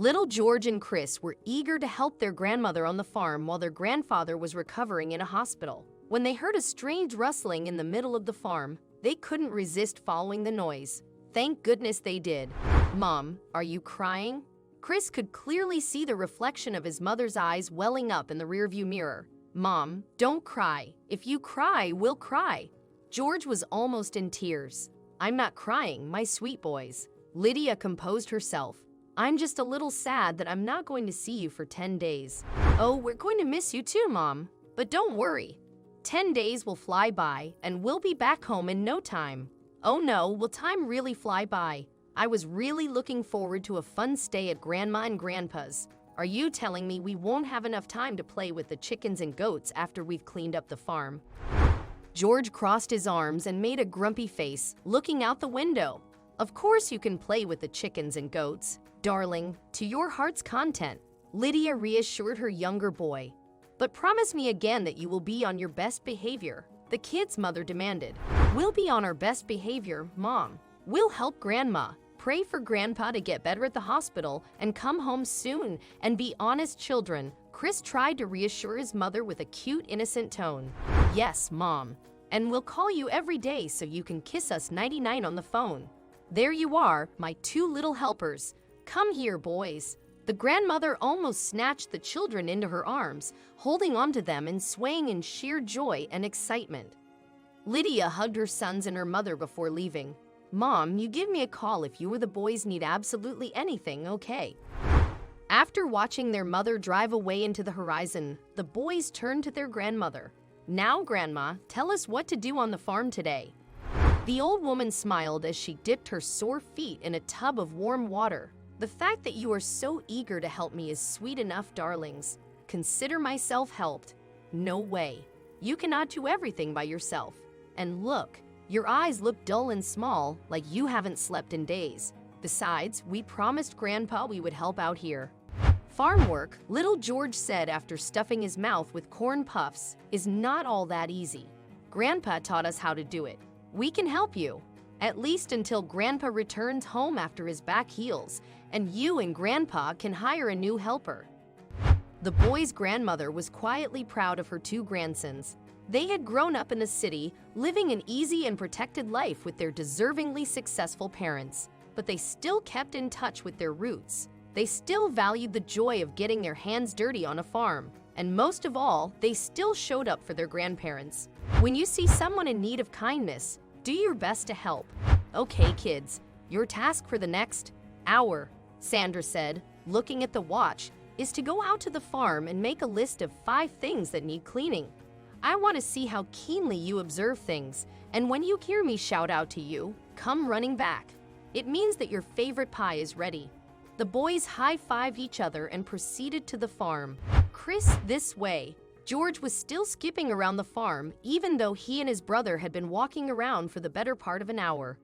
Little George and Chris were eager to help their grandmother on the farm while their grandfather was recovering in a hospital. When they heard a strange rustling in the middle of the farm, they couldn't resist following the noise. Thank goodness they did. "Mom, are you crying?" Chris could clearly see the reflection of his mother's eyes welling up in the rearview mirror. "Mom, don't cry. If you cry, we'll cry." George was almost in tears. "I'm not crying, my sweet boys." Lydia composed herself. "I'm just a little sad that I'm not going to see you for 10 days. "Oh, we're going to miss you too, Mom. But don't worry. 10 days will fly by, and we'll be back home in no time." "Oh no, will time really fly by? I was really looking forward to a fun stay at Grandma and Grandpa's. Are you telling me we won't have enough time to play with the chickens and goats after we've cleaned up the farm?" George crossed his arms and made a grumpy face, looking out the window. "Of course you can play with the chickens and goats, darling, to your heart's content," Lydia reassured her younger boy. "But promise me again that you will be on your best behavior," the kid's mother demanded. "We'll be on our best behavior, Mom. We'll help Grandma, pray for Grandpa to get better at the hospital, and come home soon and be honest children," Chris tried to reassure his mother with a cute, innocent tone. "Yes, Mom. And we'll call you every day so you can kiss us nighty-night on the phone. There you are, my two little helpers. Come here, boys." The grandmother almost snatched the children into her arms, holding onto them and swaying in sheer joy and excitement. Lydia hugged her sons and her mother before leaving. "Mom, you give me a call if you or the boys need absolutely anything, okay?" After watching their mother drive away into the horizon, the boys turned to their grandmother. "Now, Grandma, tell us what to do on the farm today." The old woman smiled as she dipped her sore feet in a tub of warm water. "The fact that you are so eager to help me is sweet enough, darlings. Consider myself helped. No way. You cannot do everything by yourself. And look, your eyes look dull and small, like you haven't slept in days. Besides, we promised Grandpa we would help out here." "Farm work," little George said after stuffing his mouth with corn puffs, "is not all that easy. Grandpa taught us how to do it. We can help you, at least until Grandpa returns home after his back heals, and you and Grandpa can hire a new helper." The boy's grandmother was quietly proud of her two grandsons. They had grown up in the city, living an easy and protected life with their deservingly successful parents, but they still kept in touch with their roots. They still valued the joy of getting their hands dirty on a farm, and most of all, they still showed up for their grandparents. When you see someone in need of kindness, do your best to help. "Okay, kids, your task for the next hour," Sandra said, looking at the watch, "is to go out to the farm and make a list of 5 things that need cleaning. I want to see how keenly you observe things, and when you hear me shout out to you, come running back. It means that your favorite pie is ready." The boys high-fived each other and proceeded to the farm. "Chris, this way." George was still skipping around the farm, even though he and his brother had been walking around for the better part of an hour.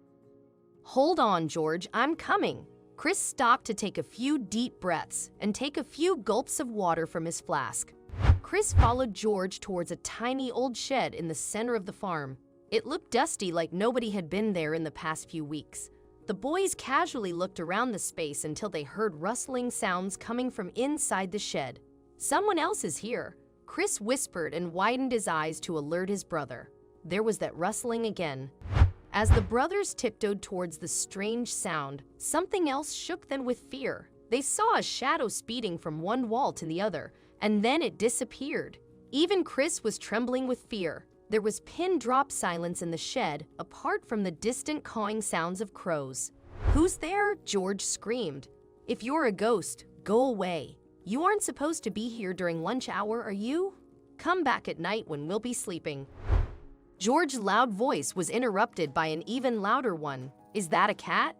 "Hold on, George, I'm coming." Chris stopped to take a few deep breaths and take a few gulps of water from his flask. Chris followed George towards a tiny old shed in the center of the farm. It looked dusty, like nobody had been there in the past few weeks. The boys casually looked around the space until they heard rustling sounds coming from inside the shed. "Someone else is here," Chris whispered and widened his eyes to alert his brother. There was that rustling again. As the brothers tiptoed towards the strange sound, something else shook them with fear. They saw a shadow speeding from one wall to the other, and then it disappeared. Even Chris was trembling with fear. There was pin-drop silence in the shed, apart from the distant cawing sounds of crows. "Who's there?" George screamed. "If you're a ghost, go away. You aren't supposed to be here during lunch hour, are you? Come back at night when we'll be sleeping." George's loud voice was interrupted by an even louder one. "Is that a cat?"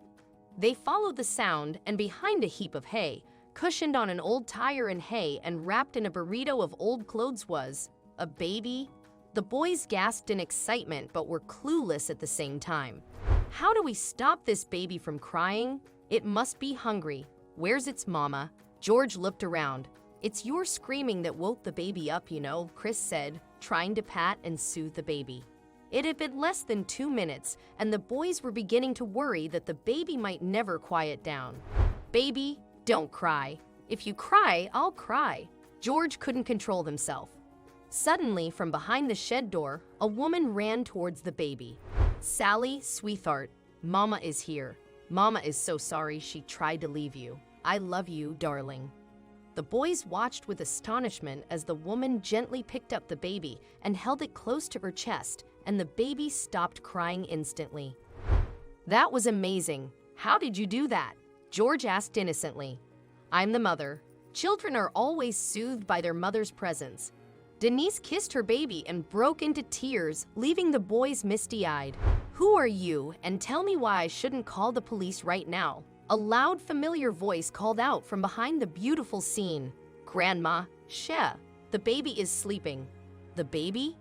They followed the sound, and behind a heap of hay, cushioned on an old tire and hay and wrapped in a burrito of old clothes was a baby. The boys gasped in excitement but were clueless at the same time. "How do we stop this baby from crying? It must be hungry. Where's its mama?" George looked around. "It's your screaming that woke the baby up, you know," Chris said, trying to pat and soothe the baby. It had been less than 2 minutes, and the boys were beginning to worry that the baby might never quiet down. "Baby, Don't cry. If you cry, I'll cry. George couldn't control himself. Suddenly, from behind the shed door, a woman ran towards the baby. Sally, sweetheart, Mama is here. Mama is so sorry she tried to leave you. I love you, darling. The boys watched with astonishment as the woman gently picked up the baby and held it close to her chest, and the baby stopped crying instantly. That was amazing. How did you do that? George asked innocently. I'm the mother. Children are always soothed by their mother's presence. Denise kissed her baby and broke into tears, leaving the boys misty-eyed. Who are you? And tell me why I shouldn't call the police right now. A loud, familiar voice called out from behind the beautiful scene. Grandma, Sheh, the baby is sleeping. The baby?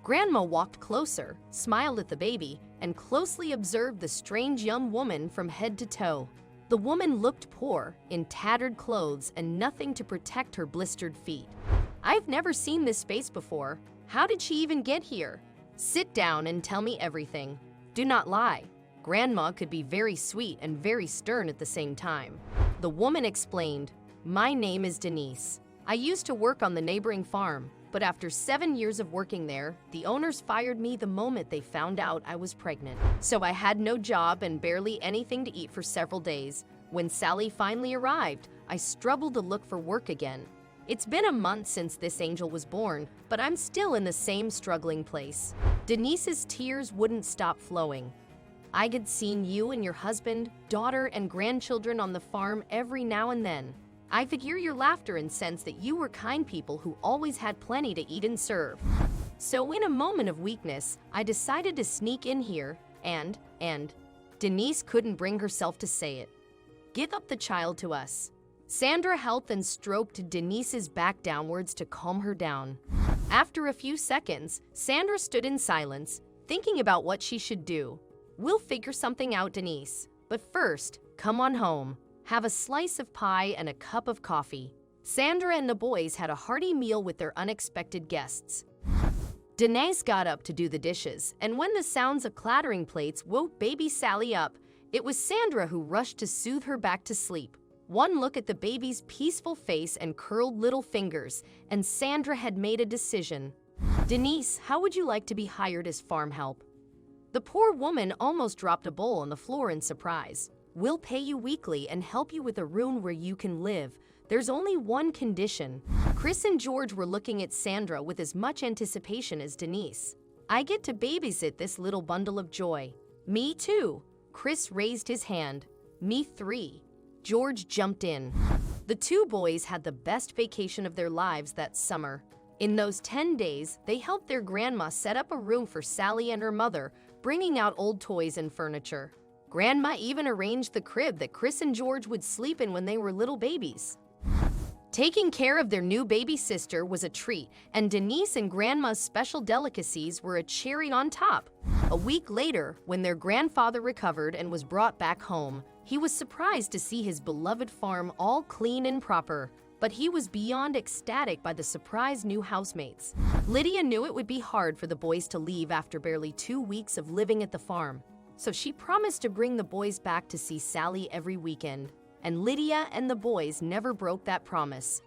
Grandma walked closer, smiled at the baby, and closely observed the strange young woman from head to toe. The woman looked poor, in tattered clothes and nothing to protect her blistered feet. I've never seen this face before. How did she even get here? Sit down and tell me everything. Do not lie. Grandma could be very sweet and very stern at the same time. The woman explained, My name is Denise. I used to work on the neighboring farm, but after 7 years of working there, the owners fired me the moment they found out I was pregnant. So I had no job and barely anything to eat for several days. When Sally finally arrived, I struggled to look for work again. It's been a month since this angel was born, but I'm still in the same struggling place. Denise's tears wouldn't stop flowing. I had seen you and your husband, daughter, and grandchildren on the farm every now and then. I could hear your laughter and sense that you were kind people who always had plenty to eat and serve. So in a moment of weakness, I decided to sneak in here and Denise couldn't bring herself to say it. Give up the child to us. Sandra helped and stroked Denise's back downwards to calm her down. After a few seconds, Sandra stood in silence, thinking about what she should do. We'll figure something out, Denise. But first, come on home. Have a slice of pie and a cup of coffee. Sandra and the boys had a hearty meal with their unexpected guests. Denise got up to do the dishes, and when the sounds of clattering plates woke baby Sally up, it was Sandra who rushed to soothe her back to sleep. One look at the baby's peaceful face and curled little fingers, and Sandra had made a decision. Denise, how would you like to be hired as farm help? The poor woman almost dropped a bowl on the floor in surprise. We'll pay you weekly and help you with a room where you can live. There's only one condition. Chris and George were looking at Sandra with as much anticipation as Denise. I get to babysit this little bundle of joy. Me too. Chris raised his hand. Me 3. George jumped in. The two boys had the best vacation of their lives that summer. In those 10 days, they helped their grandma set up a room for Sally and her mother, bringing out old toys and furniture. Grandma even arranged the crib that Chris and George would sleep in when they were little babies. Taking care of their new baby sister was a treat, and Denise and Grandma's special delicacies were a cherry on top. A week later, when their grandfather recovered and was brought back home, he was surprised to see his beloved farm all clean and proper, but he was beyond ecstatic by the surprised new housemates. Lydia knew it would be hard for the boys to leave after barely 2 weeks of living at the farm, so she promised to bring the boys back to see Sally every weekend. And Lydia and the boys never broke that promise.